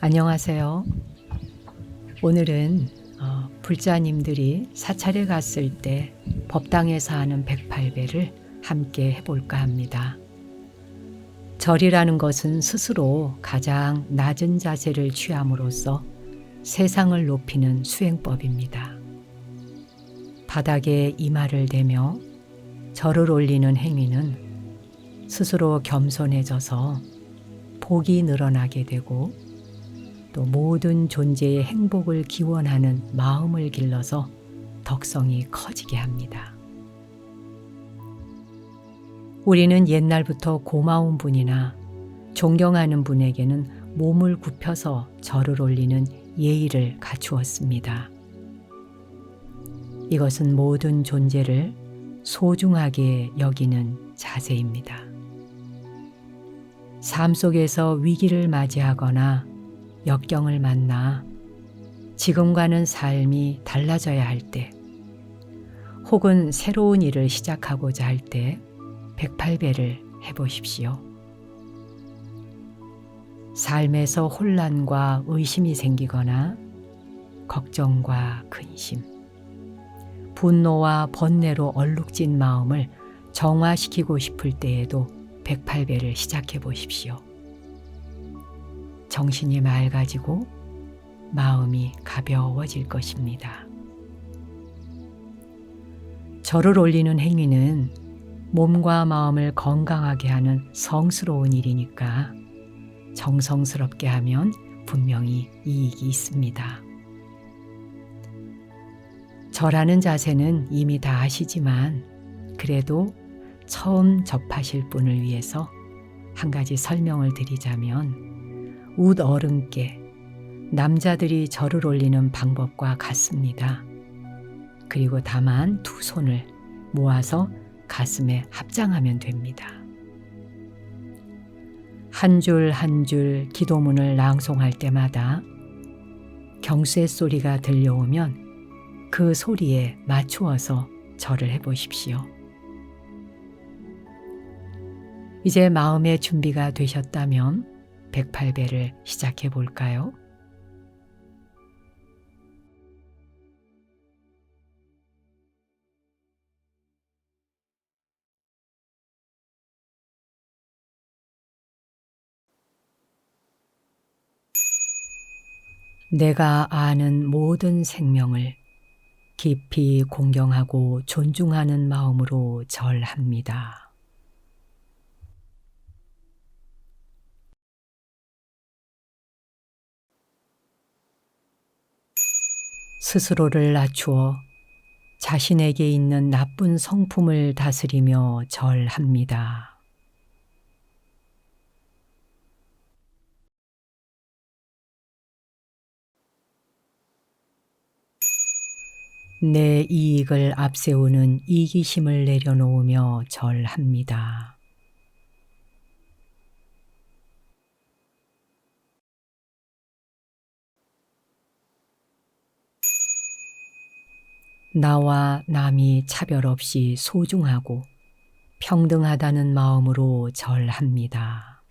안녕하세요. 오늘은 불자님들이 사찰에 갔을 때 법당에서 하는 108배를 함께 해볼까 합니다. 절이라는 것은 스스로 가장 낮은 자세를 취함으로써 세상을 높이는 수행법입니다. 바닥에 이마를 대며 절을 올리는 행위는 스스로 겸손해져서 복이 늘어나게 되고 또 모든 존재의 행복을 기원하는 마음을 길러서 덕성이 커지게 합니다. 우리는 옛날부터 고마운 분이나 존경하는 분에게는 몸을 굽혀서 절을 올리는 예의를 갖추었습니다. 이것은 모든 존재를 소중하게 여기는 자세입니다. 삶 속에서 위기를 맞이하거나 역경을 만나 지금과는 삶이 달라져야 할 때, 혹은 새로운 일을 시작하고자 할 때 108배를 해보십시오. 삶에서 혼란과 의심이 생기거나 걱정과 근심, 분노와 번뇌로 얼룩진 마음을 정화시키고 싶을 때에도 108배를 시작해 보십시오. 정신이 맑아지고 마음이 가벼워질 것입니다. 절을 올리는 행위는 몸과 마음을 건강하게 하는 성스러운 일이니까 정성스럽게 하면 분명히 이익이 있습니다. 절하는 자세는 이미 다 아시지만 그래도 처음 접하실 분을 위해서 한 가지 설명을 드리자면 웃 어른께 남자들이 절을 올리는 방법과 같습니다. 그리고 다만 두 손을 모아서 가슴에 합장하면 됩니다. 한 줄 한 줄 기도문을 낭송할 때마다 경쇠 소리가 들려오면 그 소리에 맞추어서 절을 해보십시오. 이제 마음의 준비가 되셨다면 108배를 시작해 볼까요? 내가 아는 모든 생명을 깊이 공경하고 존중하는 마음으로 절합니다. 스스로를 낮추어 자신에게 있는 나쁜 성품을 다스리며 절합니다. 내 이익을 앞세우는 이기심을 내려놓으며 절합니다. 나와 남이 차별 없이 소중하고 평등하다는 마음으로 절합니다.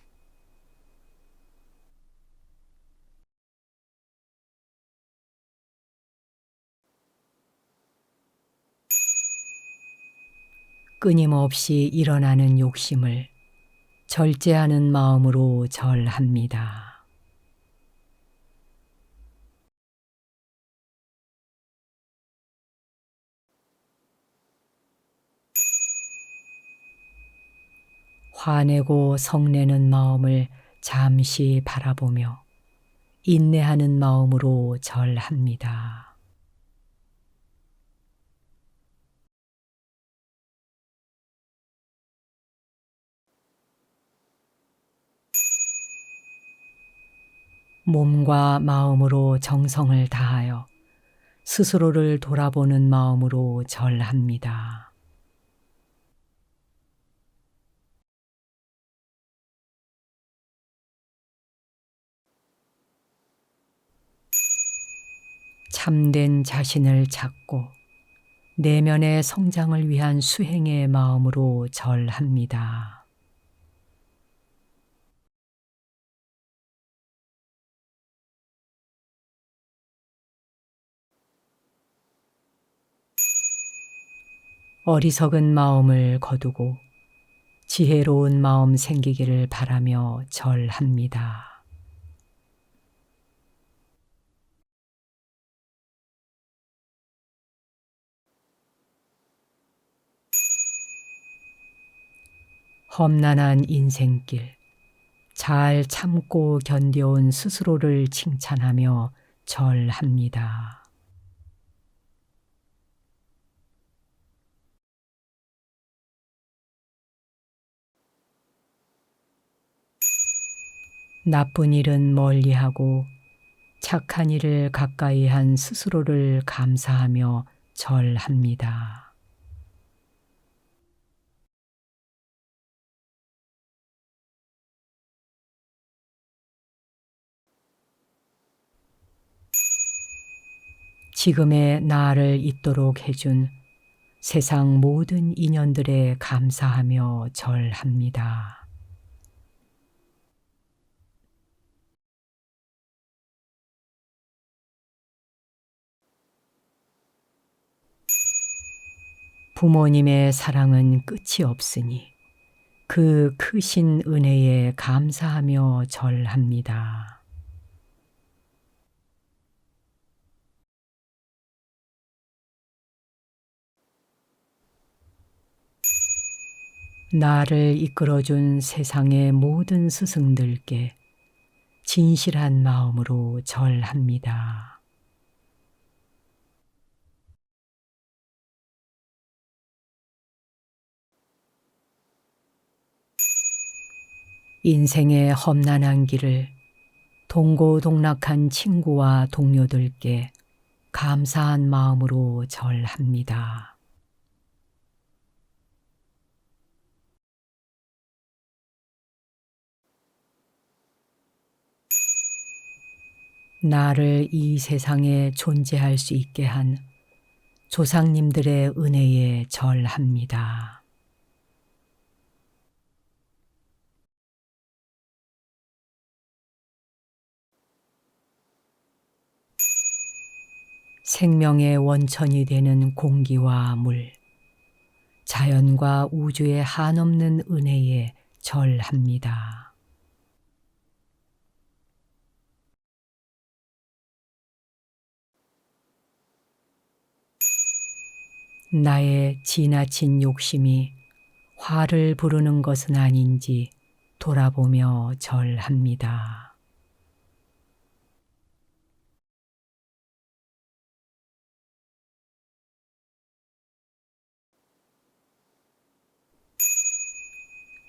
끊임없이 일어나는 욕심을 절제하는 마음으로 절합니다. 화내고 성내는 마음을 잠시 바라보며 인내하는 마음으로 절합니다. 몸과 마음으로 정성을 다하여 스스로를 돌아보는 마음으로 절합니다. 참된 자신을 찾고 내면의 성장을 위한 수행의 마음으로 절합니다. 어리석은 마음을 거두고 지혜로운 마음 생기기를 바라며 절합니다. 험난한 인생길, 잘 참고 견뎌온 스스로를 칭찬하며 절합니다. 나쁜 일은 멀리하고 착한 일을 가까이 한 스스로를 감사하며 절합니다. 지금의 나를 있도록 해준 세상 모든 인연들에 감사하며 절합니다. 부모님의 사랑은 끝이 없으니 그 크신 은혜에 감사하며 절합니다. 나를 이끌어준 세상의 모든 스승들께 진실한 마음으로 절합니다. 인생의 험난한 길을 동고동락한 친구와 동료들께 감사한 마음으로 절합니다. 나를 이 세상에 존재할 수 있게 한 조상님들의 은혜에 절합니다. 생명의 원천이 되는 공기와 물, 자연과 우주의 한없는 은혜에 절합니다. 나의 지나친 욕심이 화를 부르는 것은 아닌지 돌아보며 절합니다.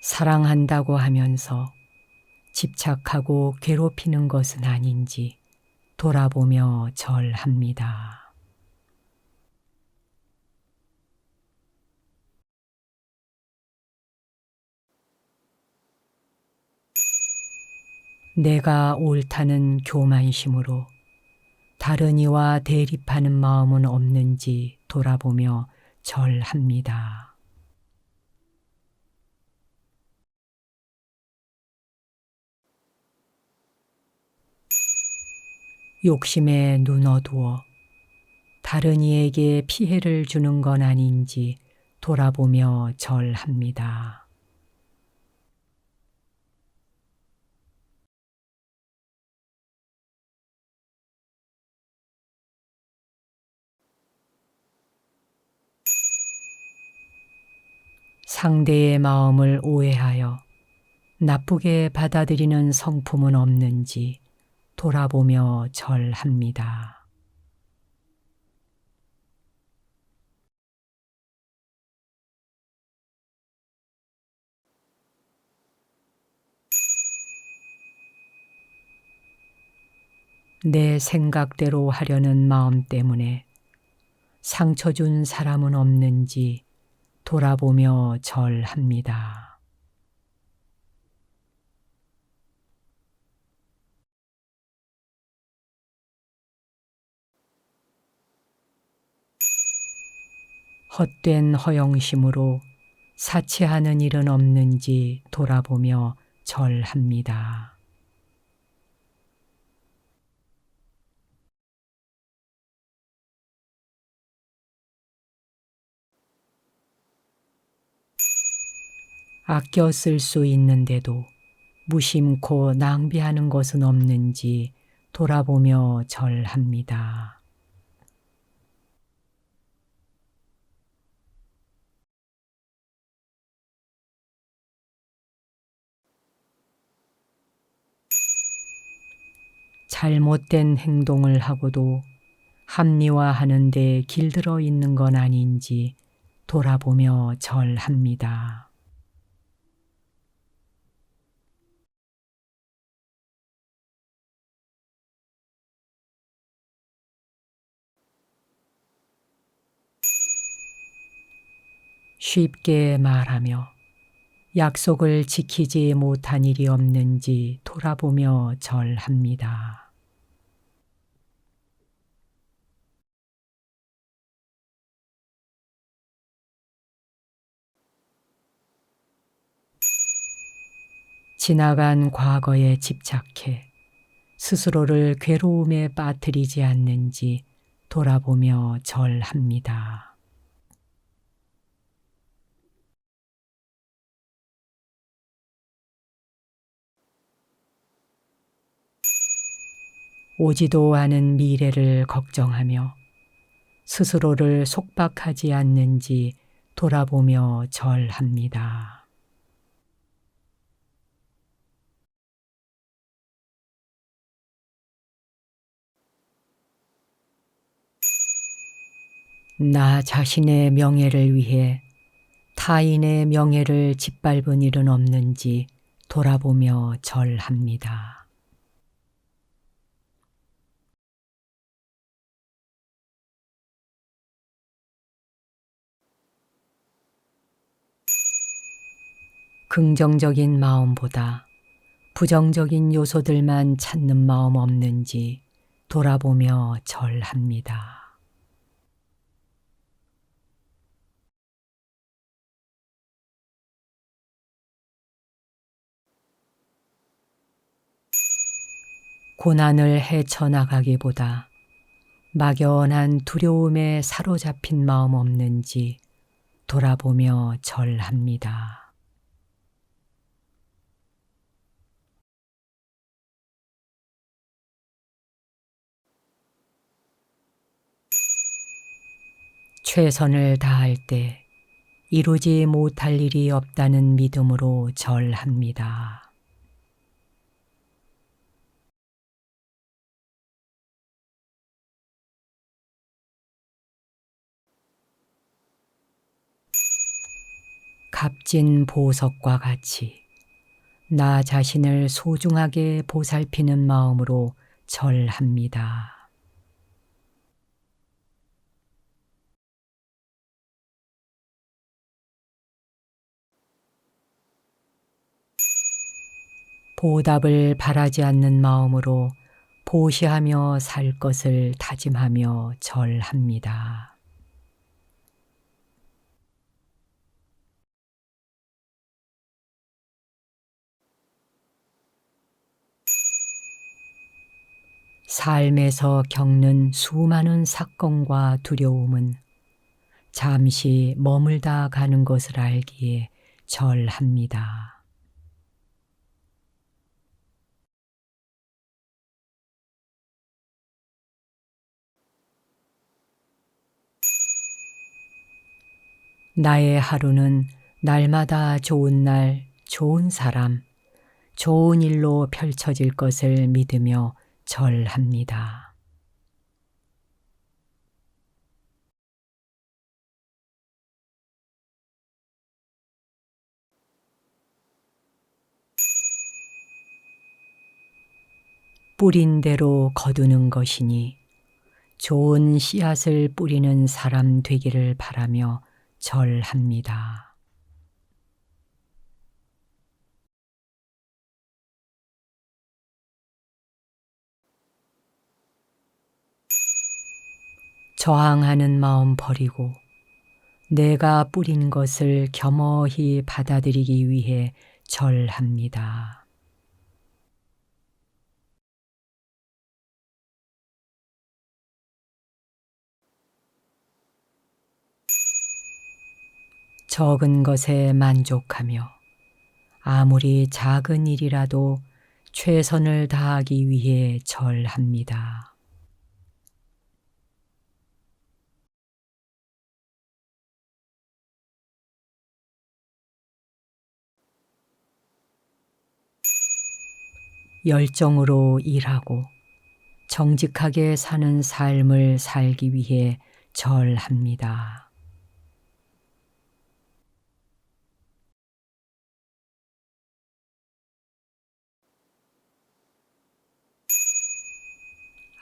사랑한다고 하면서 집착하고 괴롭히는 것은 아닌지 돌아보며 절합니다. 내가 옳다는 교만심으로 다른 이와 대립하는 마음은 없는지 돌아보며 절합니다. 욕심에 눈 어두워 다른 이에게 피해를 주는 건 아닌지 돌아보며 절합니다. 상대의 마음을 오해하여 나쁘게 받아들이는 성품은 없는지 돌아보며 절합니다. 내 생각대로 하려는 마음 때문에 상처 준 사람은 없는지 돌아보며 절합니다. 헛된 허영심으로 사치하는 일은 없는지 돌아보며 절합니다. 아껴 쓸 수 있는데도 무심코 낭비하는 것은 없는지 돌아보며 절합니다. 잘못된 행동을 하고도 합리화하는 데 길들어 있는 건 아닌지 돌아보며 절합니다. 쉽게 말하며 약속을 지키지 못한 일이 없는지 돌아보며 절합니다. 지나간 과거에 집착해 스스로를 괴로움에 빠뜨리지 않는지 돌아보며 절합니다. 오지도 않은 미래를 걱정하며 스스로를 속박하지 않는지 돌아보며 절합니다. 나 자신의 명예를 위해 타인의 명예를 짓밟은 일은 없는지 돌아보며 절합니다. 긍정적인 마음보다 부정적인 요소들만 찾는 마음 없는지 돌아보며 절합니다. 고난을 헤쳐나가기보다 막연한 두려움에 사로잡힌 마음 없는지 돌아보며 절합니다. 최선을 다할 때 이루지 못할 일이 없다는 믿음으로 절합니다. 값진 보석과 같이 나 자신을 소중하게 보살피는 마음으로 절합니다. 보답을 바라지 않는 마음으로 보시하며 살 것을 다짐하며 절합니다. 삶에서 겪는 수많은 사건과 두려움은 잠시 머물다 가는 것을 알기에 절합니다. 나의 하루는 날마다 좋은 날, 좋은 사람, 좋은 일로 펼쳐질 것을 믿으며 절합니다. 뿌린 대로 거두는 것이니 좋은 씨앗을 뿌리는 사람 되기를 바라며 절합니다. 저항하는 마음 버리고 내가 뿌린 것을 겸허히 받아들이기 위해 절합니다. 적은 것에 만족하며 아무리 작은 일이라도 최선을 다하기 위해 절합니다. 열정으로 일하고 정직하게 사는 삶을 살기 위해 절합니다.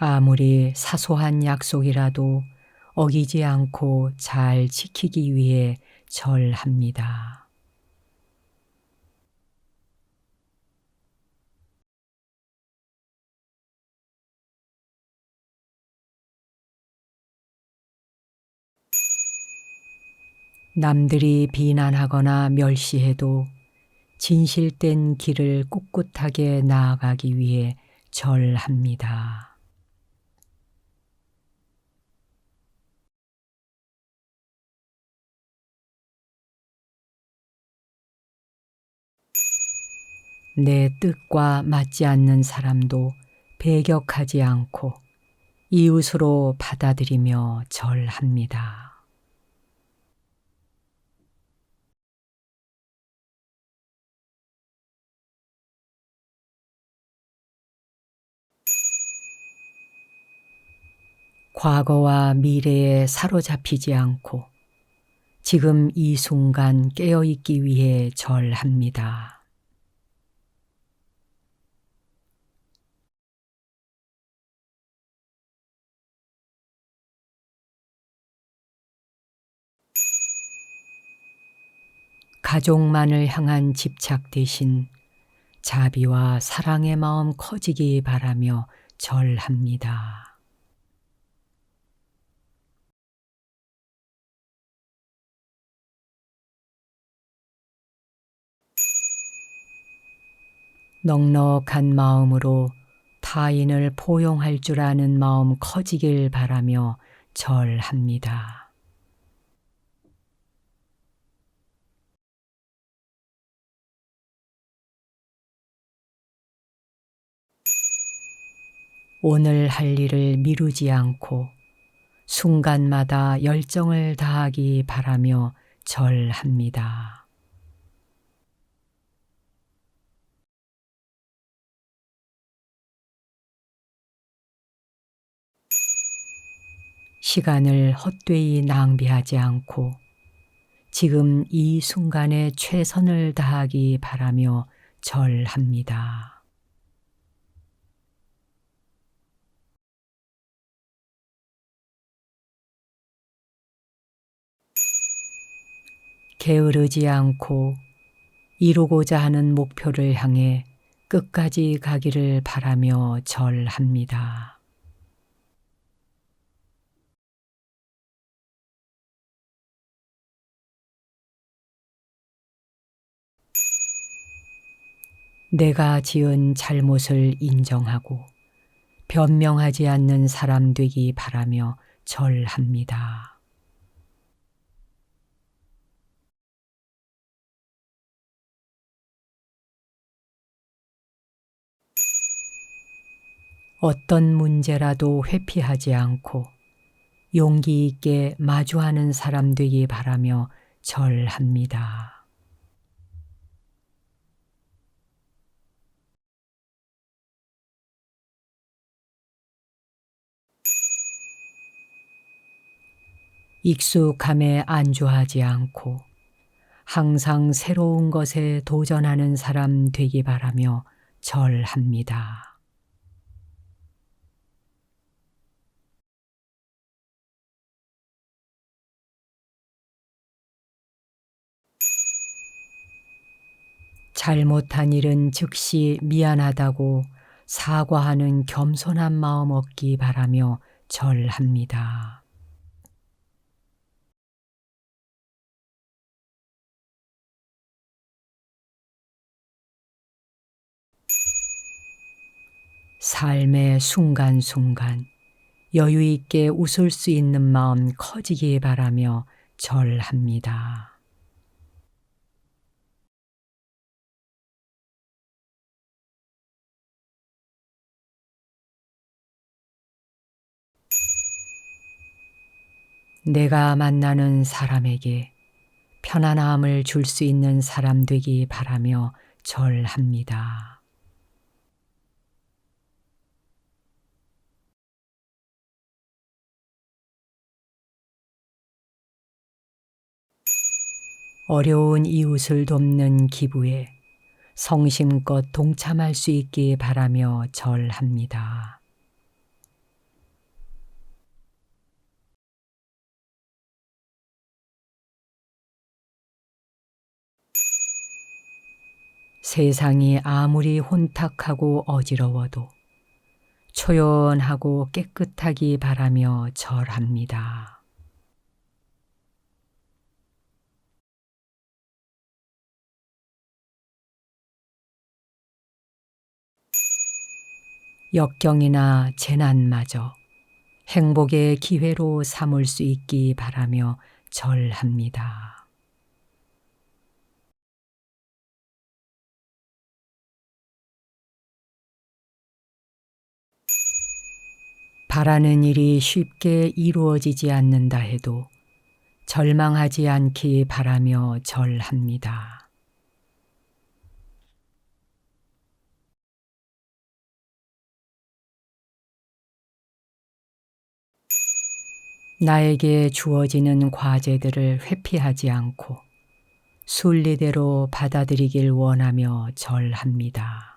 아무리 사소한 약속이라도 어기지 않고 잘 지키기 위해 절합니다. 남들이 비난하거나 멸시해도 진실된 길을 꿋꿋하게 나아가기 위해 절합니다. 내 뜻과 맞지 않는 사람도 배격하지 않고 이웃으로 받아들이며 절합니다. 과거와 미래에 사로잡히지 않고 지금 이 순간 깨어있기 위해 절합니다. 가족만을 향한 집착 대신 자비와 사랑의 마음 커지기 바라며 절합니다. 넉넉한 마음으로 타인을 포용할 줄 아는 마음 커지길 바라며 절합니다. 오늘 할 일을 미루지 않고 순간마다 열정을 다하기 바라며 절합니다. 시간을 헛되이 낭비하지 않고 지금 이 순간에 최선을 다하기 바라며 절합니다. 게으르지 않고 이루고자 하는 목표를 향해 끝까지 가기를 바라며 절합니다. 내가 지은 잘못을 인정하고 변명하지 않는 사람 되기 바라며 절합니다. 어떤 문제라도 회피하지 않고 용기 있게 마주하는 사람 되기 바라며 절합니다. 익숙함에 안주하지 않고 항상 새로운 것에 도전하는 사람 되기 바라며 절합니다. 잘못한 일은 즉시 미안하다고 사과하는 겸손한 마음 얻기 바라며 절합니다. 삶의 순간순간 여유 있게 웃을 수 있는 마음 커지기 바라며 절합니다. 내가 만나는 사람에게 편안함을 줄 수 있는 사람 되기 바라며 절합니다. 어려운 이웃을 돕는 기부에 성심껏 동참할 수 있기 바라며 절합니다. 세상이 아무리 혼탁하고 어지러워도 초연하고 깨끗하기 바라며 절합니다. 역경이나 재난마저 행복의 기회로 삼을 수 있기 바라며 절합니다. 바라는 일이 쉽게 이루어지지 않는다 해도 절망하지 않기 바라며 절합니다. 나에게 주어지는 과제들을 회피하지 않고 순리대로 받아들이길 원하며 절합니다.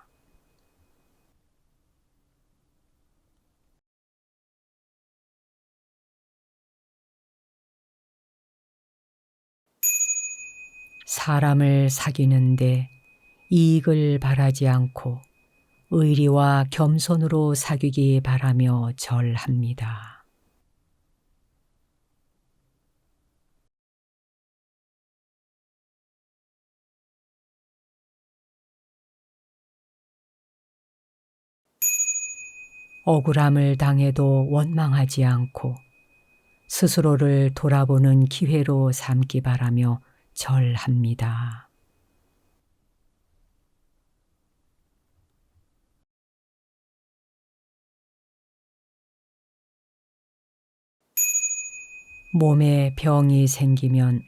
사람을 사귀는데 이익을 바라지 않고 의리와 겸손으로 사귀기 바라며 절합니다. 억울함을 당해도 원망하지 않고 스스로를 돌아보는 기회로 삼기 바라며 절합니다. 몸에 병이 생기면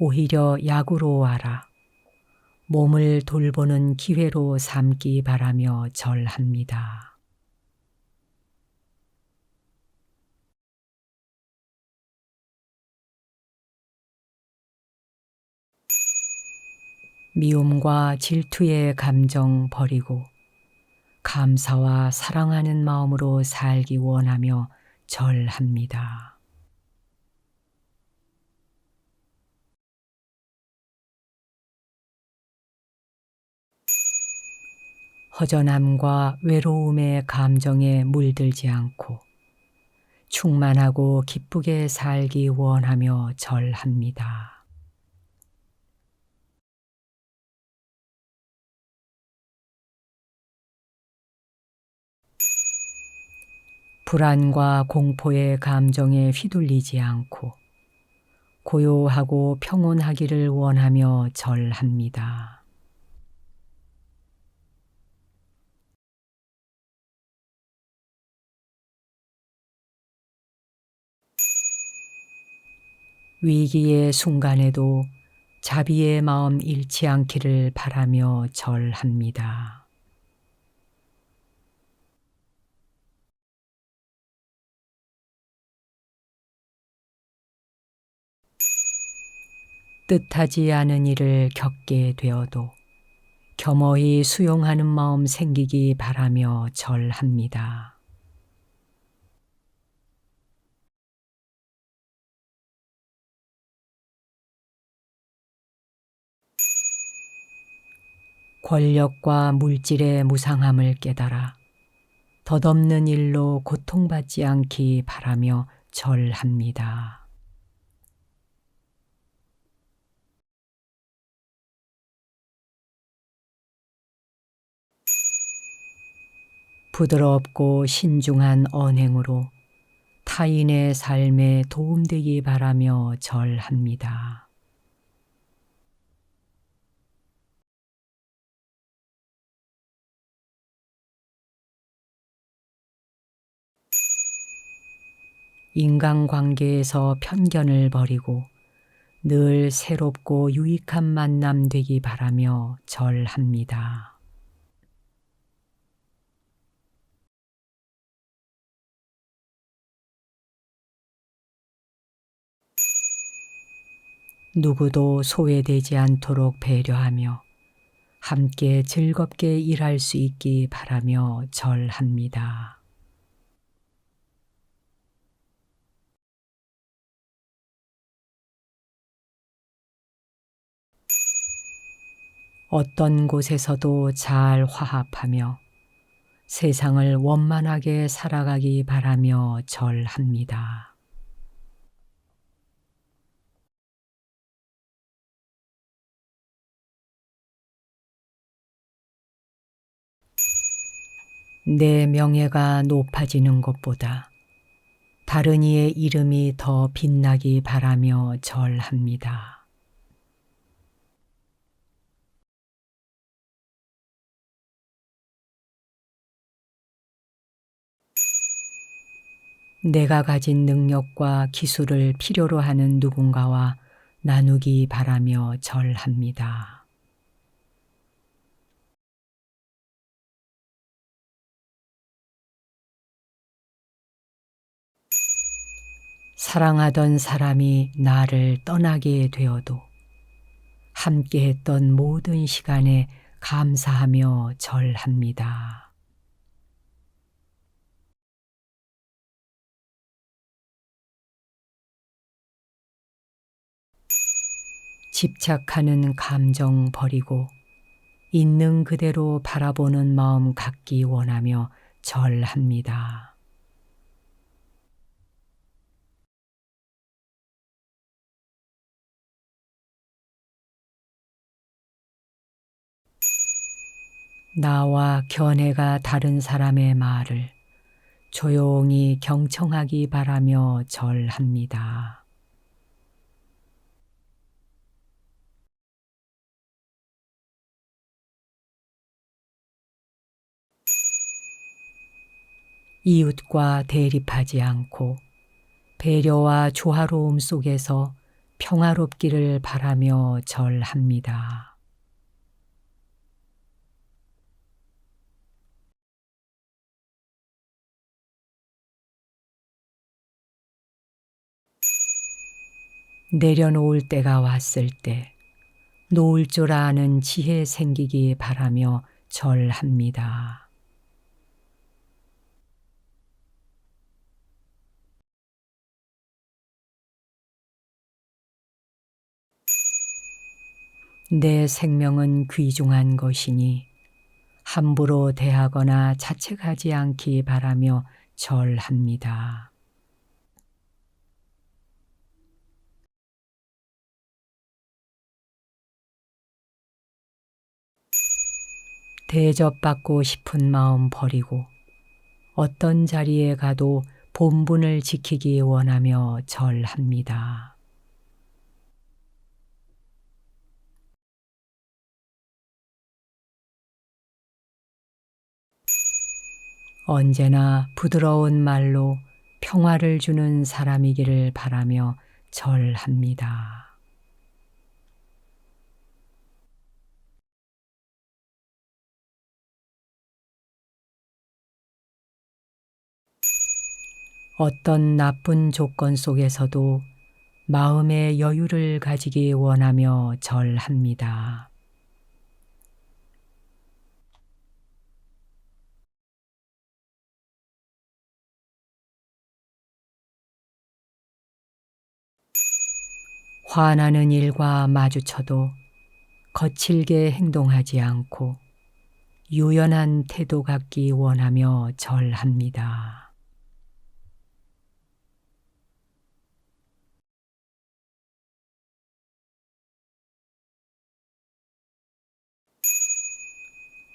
오히려 약으로 와라. 몸을 돌보는 기회로 삼기 바라며 절합니다. 미움과 질투의 감정 버리고 감사와 사랑하는 마음으로 살기 원하며 절합니다. 허전함과 외로움의 감정에 물들지 않고 충만하고 기쁘게 살기 원하며 절합니다. 불안과 공포의 감정에 휘둘리지 않고 고요하고 평온하기를 원하며 절합니다. 위기의 순간에도 자비의 마음 잃지 않기를 바라며 절합니다. 뜻하지 않은 일을 겪게 되어도 겸허히 수용하는 마음 생기기 바라며 절합니다. 권력과 물질의 무상함을 깨달아 덧없는 일로 고통받지 않기 바라며 절합니다. 부드럽고 신중한 언행으로 타인의 삶에 도움되기 바라며 절합니다. 인간관계에서 편견을 버리고 늘 새롭고 유익한 만남 되기 바라며 절합니다. 누구도 소외되지 않도록 배려하며 함께 즐겁게 일할 수 있기 바라며 절합니다. 어떤 곳에서도 잘 화합하며 세상을 원만하게 살아가기 바라며 절합니다. 내 명예가 높아지는 것보다 다른 이의 이름이 더 빛나기 바라며 절합니다. 내가 가진 능력과 기술을 필요로 하는 누군가와 나누기 바라며 절합니다. 사랑하던 사람이 나를 떠나게 되어도 함께했던 모든 시간에 감사하며 절합니다. 집착하는 감정 버리고 있는 그대로 바라보는 마음 갖기 원하며 절합니다. 나와 견해가 다른 사람의 말을 조용히 경청하기 바라며 절합니다. 이웃과 대립하지 않고 배려와 조화로움 속에서 평화롭기를 바라며 절합니다. 내려놓을 때가 왔을 때 놓을 줄 아는 지혜 생기기 바라며 절합니다. 내 생명은 귀중한 것이니 함부로 대하거나 자책하지 않기 바라며 절합니다. 대접받고 싶은 마음 버리고 어떤 자리에 가도 본분을 지키기 원하며 절합니다. 언제나 부드러운 말로 평화를 주는 사람이기를 바라며 절합니다. 어떤 나쁜 조건 속에서도 마음의 여유를 가지기 원하며 절합니다. 화나는 일과 마주쳐도 거칠게 행동하지 않고 유연한 태도 갖기 원하며 절합니다.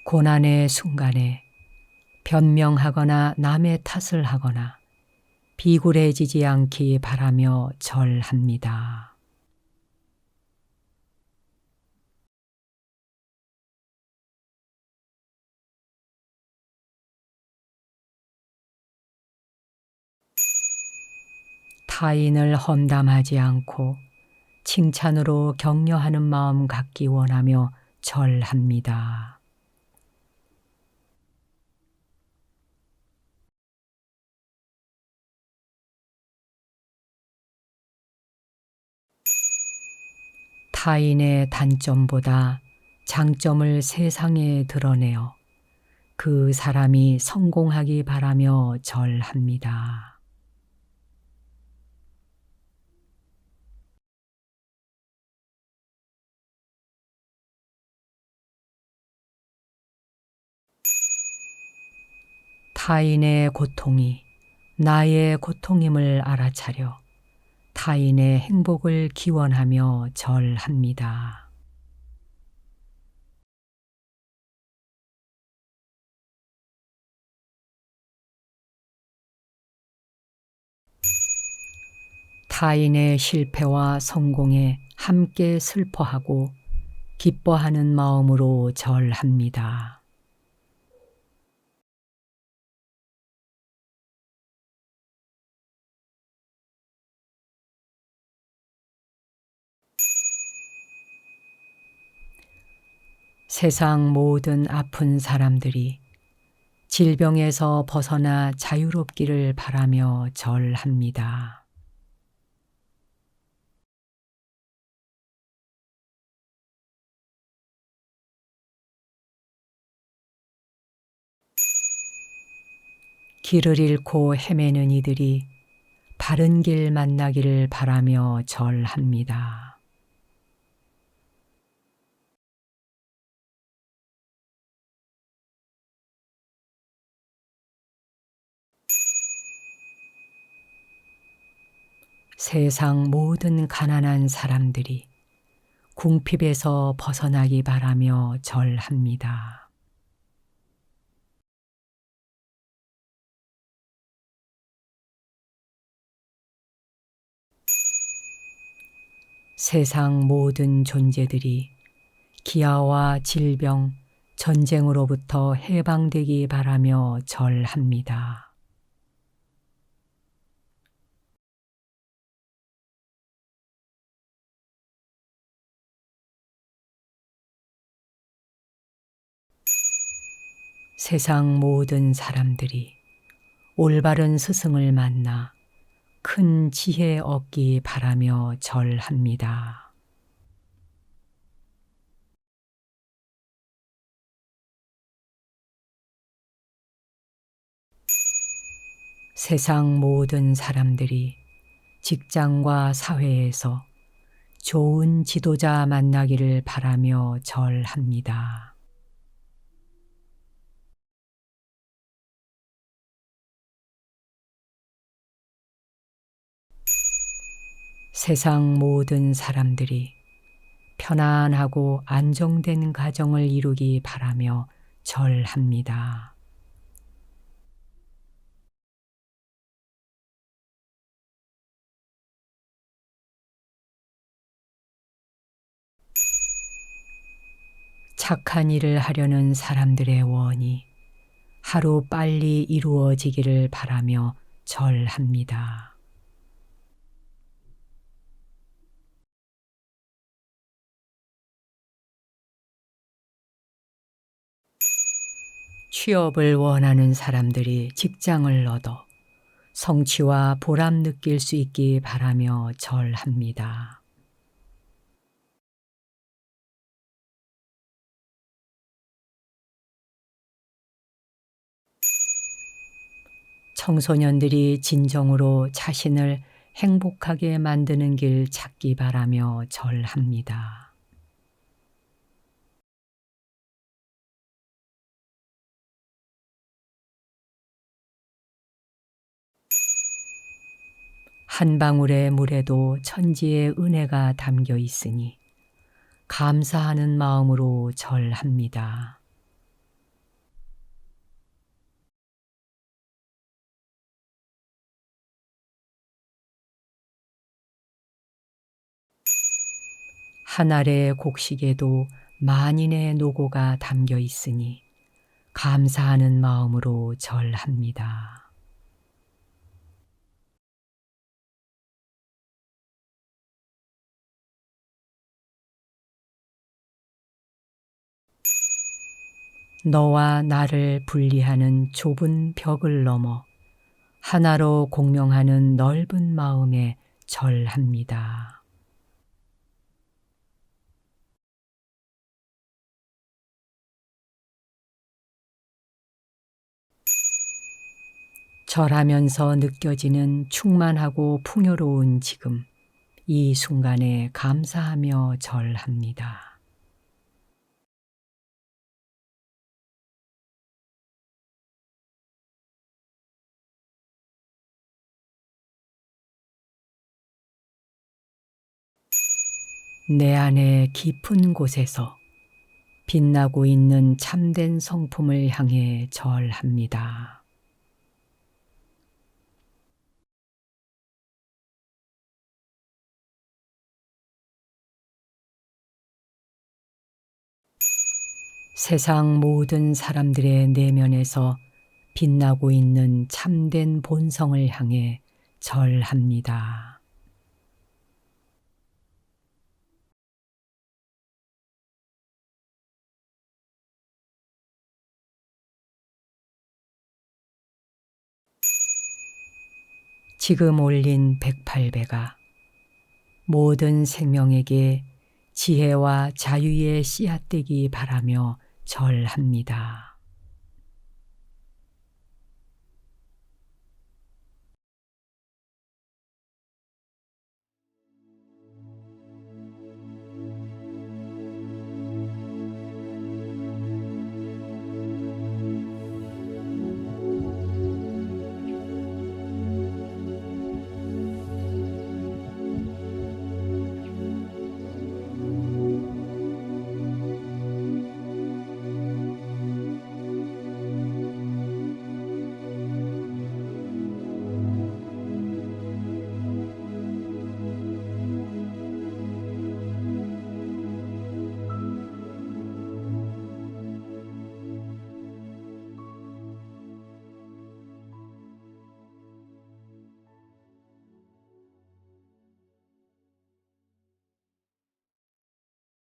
고난의 순간에 변명하거나 남의 탓을 하거나 비굴해지지 않기 바라며 절합니다. 타인을 험담하지 않고 칭찬으로 격려하는 마음 갖기 원하며 절합니다. 타인의 단점보다 장점을 세상에 드러내어 그 사람이 성공하기 바라며 절합니다. 타인의 고통이 나의 고통임을 알아차려 타인의 행복을 기원하며 절합니다. 타인의 실패와 성공에 함께 슬퍼하고 기뻐하는 마음으로 절합니다. 세상 모든 아픈 사람들이 질병에서 벗어나 자유롭기를 바라며 절합니다. 길을 잃고 헤매는 이들이 바른 길 만나기를 바라며 절합니다. 세상 모든 가난한 사람들이 궁핍에서 벗어나기 바라며 절합니다. 세상 모든 존재들이 기아와 질병, 전쟁으로부터 해방되기 바라며 절합니다. 세상 모든 사람들이 올바른 스승을 만나 큰 지혜 얻기 바라며 절합니다. 세상 모든 사람들이 직장과 사회에서 좋은 지도자 만나기를 바라며 절합니다. 세상 모든 사람들이 편안하고 안정된 가정을 이루기 바라며 절합니다. 착한 일을 하려는 사람들의 원이 하루 빨리 이루어지기를 바라며 절합니다. 취업을 원하는 사람들이 직장을 얻어 성취와 보람 느낄 수 있기 바라며 절합니다. 청소년들이 진정으로 자신을 행복하게 만드는 길 찾기 바라며 절합니다. 한 방울의 물에도 천지의 은혜가 담겨 있으니 감사하는 마음으로 절합니다. 한 알의 곡식에도 만인의 노고가 담겨 있으니 감사하는 마음으로 절합니다. 너와 나를 분리하는 좁은 벽을 넘어 하나로 공명하는 넓은 마음에 절합니다. 절하면서 느껴지는 충만하고 풍요로운 지금, 이 순간에 감사하며 절합니다. 내 안의 깊은 곳에서 빛나고 있는 참된 성품을 향해 절합니다. 세상 모든 사람들의 내면에서 빛나고 있는 참된 본성을 향해 절합니다. 지금 올린 108배가 모든 생명에게 지혜와 자유의 씨앗되기 바라며 절합니다.